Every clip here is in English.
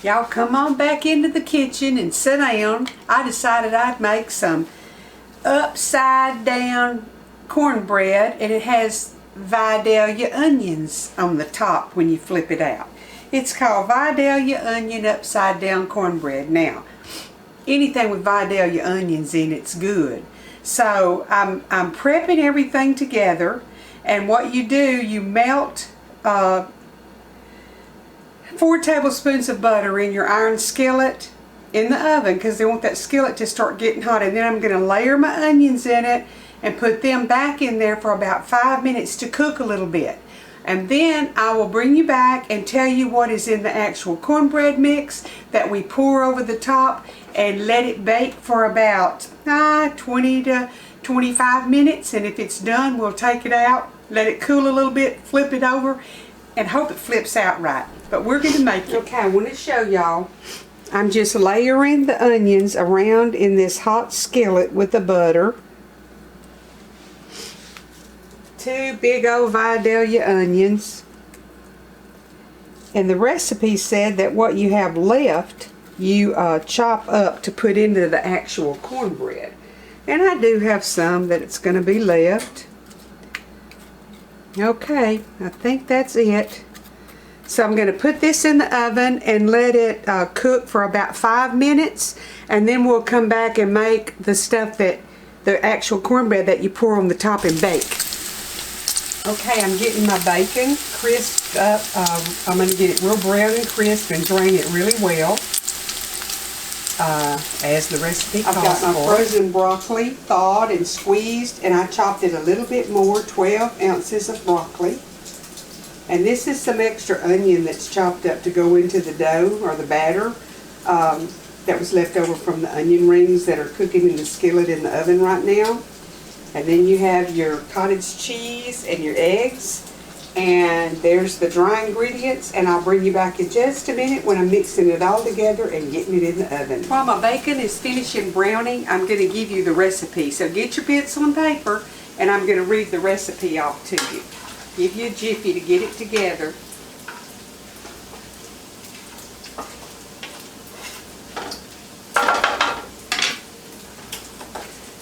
Y'all come on back into the kitchen and sit down. I decided I'd make some upside down cornbread, and it has Vidalia onions on the top when you flip it out. It's called Vidalia onion upside down cornbread. Now, anything with Vidalia onions in it's good. So I'm prepping everything together, and what you do, you melt 4 tablespoons of butter in your iron skillet in the oven, because they want that skillet to start getting hot. And then I'm going to layer my onions in it and put them back in there for about 5 minutes to cook a little bit. And then I will bring you back and tell you what is in the actual cornbread mix that we pour over the top, and let it bake for about 20 to 25 minutes. And if it's done, we'll take it out, let it cool a little bit, flip it over, and hope it flips out right. But we're going to make it. Okay, I want to show y'all. I'm just layering the onions around in this hot skillet with the butter. 2 big old Vidalia onions. And the recipe said that what you have left, you chop up to put into the actual cornbread. And I do have some that it's going to be left. Okay, I think that's it. So I'm going to put this in the oven and let it cook for about 5 minutes, and then we'll come back and make the stuff that the actual cornbread that you pour on the top and bake. Okay, I'm getting my bacon crisped up. I'm going to get it real brown and crisp and drain it really well, as the recipe calls for. I've got my frozen broccoli thawed and squeezed, and I chopped it a little bit more, 12 ounces of broccoli. And this is some extra onion that's chopped up to go into the dough or the batter that was left over from the onion rings that are cooking in the skillet in the oven right now. And then you have your cottage cheese and your eggs. And there's the dry ingredients, and I'll bring you back in just a minute when I'm mixing it all together and getting it in the oven. While my bacon is finishing browning, I'm going to give you the recipe. So get your pencil and paper, and I'm going to read the recipe off to you. Give you a jiffy to get it together.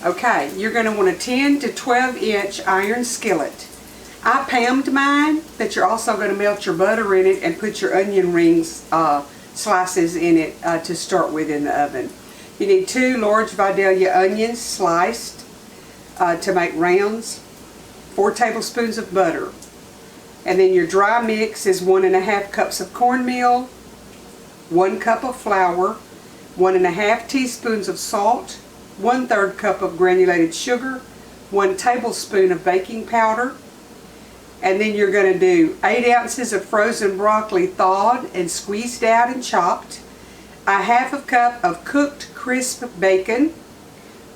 Okay, you're going to want a 10 to 12 inch iron skillet. I pammed mine, but you're also going to melt your butter in it and put your onion rings slices in it to start with in the oven. You need 2 large Vidalia onions sliced to make rounds, 4 tablespoons of butter. And then your dry mix is 1½ cups of cornmeal, 1 cup of flour, 1½ teaspoons of salt, 1/3 cup of granulated sugar, 1 tablespoon of baking powder. And then you're going to do 8 ounces of frozen broccoli thawed and squeezed out and chopped, 1/2 cup of cooked crisp bacon,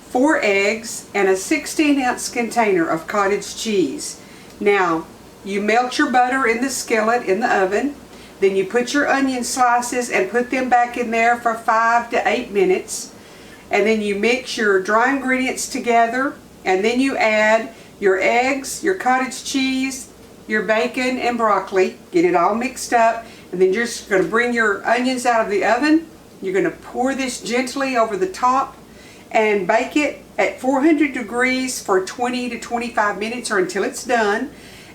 4 eggs, and a 16-ounce container of cottage cheese. Now, you melt your butter in the skillet in the oven, then you put your onion slices and put them back in there for 5 to 8 minutes, and then you mix your dry ingredients together, and then you add your eggs, your cottage cheese, your bacon and broccoli, get it all mixed up, and then you're just going to bring your onions out of the oven. You're going to pour this gently over the top and bake it at 400 degrees for 20 to 25 minutes or until it's done.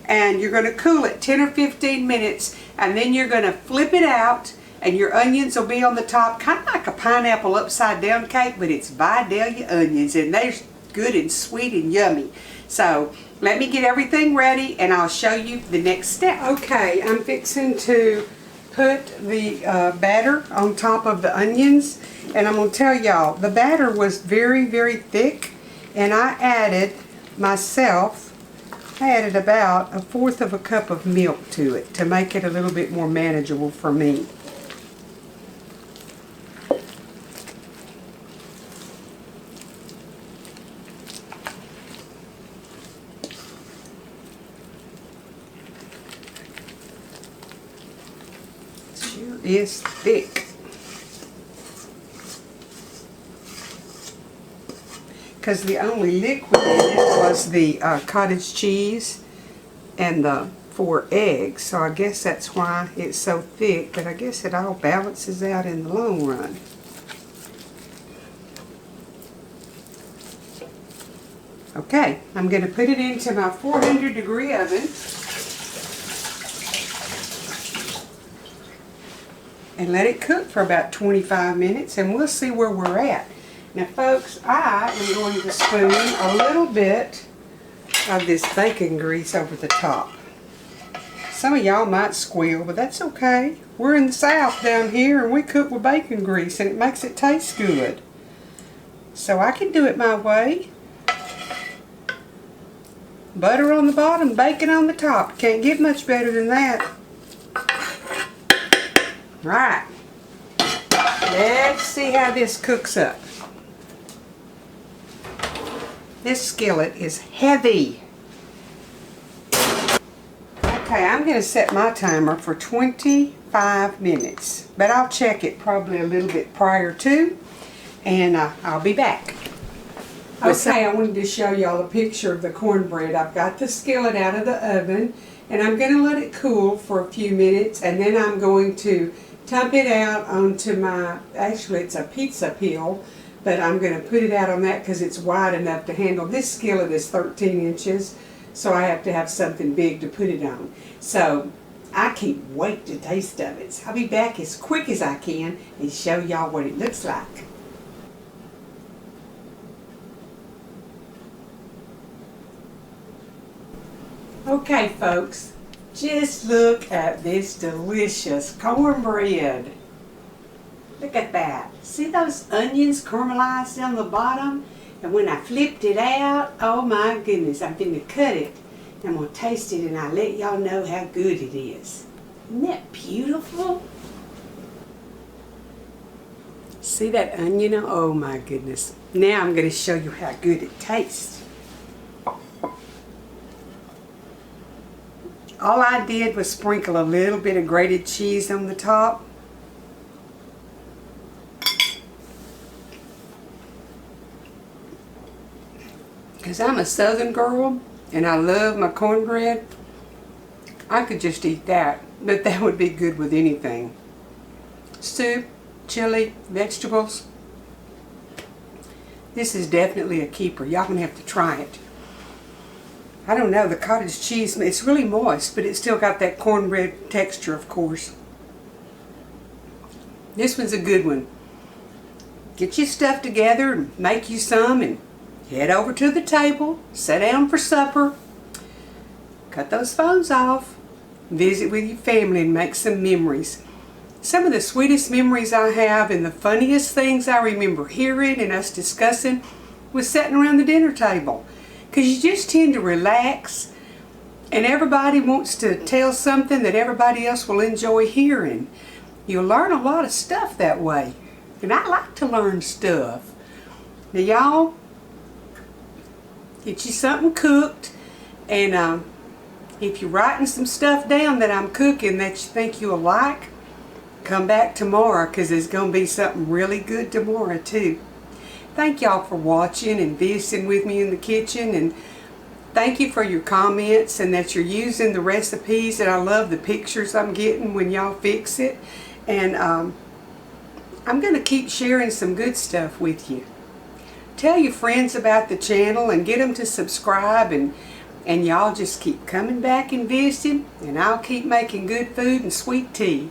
And you're going to cool it 10 or 15 minutes, and then you're going to flip it out, and your onions will be on the top, kind of like a pineapple upside down cake, but it's Vidalia onions, and they're good and sweet and yummy. So let me get everything ready, and I'll show you the next step. Okay, I'm fixing to put the batter on top of the onions, and I'm going to tell y'all, the batter was very, very thick, and I added about 1/4 cup of milk to it to make it a little bit more manageable for me. Sure is thick. Because the only liquid in it was the cottage cheese and the 4 eggs, so I guess that's why it's so thick, but I guess it all balances out in the long run. Okay, I'm going to put it into my 400-degree oven and let it cook for about 25 minutes, and we'll see where we're at. Now folks, I am going to spoon a little bit of this bacon grease over the top. Some of y'all might squeal, but that's okay. We're in the South down here, and we cook with bacon grease, and it makes it taste good. So I can do it my way. Butter on the bottom, bacon on the top. Can't get much better than that. Right. Let's see how this cooks up. This skillet is heavy. Okay, I'm going to set my timer for 25 minutes, but I'll check it probably a little bit prior to, and I'll be back. Okay, I wanted to show y'all a picture of the cornbread. I've got the skillet out of the oven, and I'm going to let it cool for a few minutes, and then I'm going to dump it out onto my, actually it's a pizza peel, but I'm going to put it out on that because it's wide enough to handle. This skillet is 13 inches, so I have to have something big to put it on. So I can't wait to taste of it. So I'll be back as quick as I can and show y'all what it looks like. Okay folks, just look at this delicious cornbread. Look at that. See those onions caramelized on the bottom? And when I flipped it out, oh my goodness, I'm going to cut it. I'm going to taste it and I'll let y'all know how good it is. Isn't that beautiful? See that onion? Oh my goodness. Now I'm going to show you how good it tastes. All I did was sprinkle a little bit of grated cheese on the top. Because I'm a southern girl and I love my cornbread, I could just eat that, but that would be good with anything. Soup, chili, vegetables. This is definitely a keeper. Y'all gonna have to try it. I don't know, the cottage cheese, it's really moist, but it's still got that cornbread texture, of course. This one's a good one. Get your stuff together and make you some and head over to the table, sit down for supper, cut those phones off, visit with your family and make some memories. Some of the sweetest memories I have and the funniest things I remember hearing and us discussing was sitting around the dinner table. Because you just tend to relax and everybody wants to tell something that everybody else will enjoy hearing. You'll learn a lot of stuff that way. And I like to learn stuff. Now y'all, get you something cooked, and if you're writing some stuff down that I'm cooking that you think you'll like, come back tomorrow because there's going to be something really good tomorrow too. Thank y'all for watching and visiting with me in the kitchen, and thank you for your comments and that you're using the recipes, and I love the pictures I'm getting when y'all fix it, and I'm going to keep sharing some good stuff with you. Tell your friends about the channel and get them to subscribe, and y'all just keep coming back and visiting, and I'll keep making good food and sweet tea.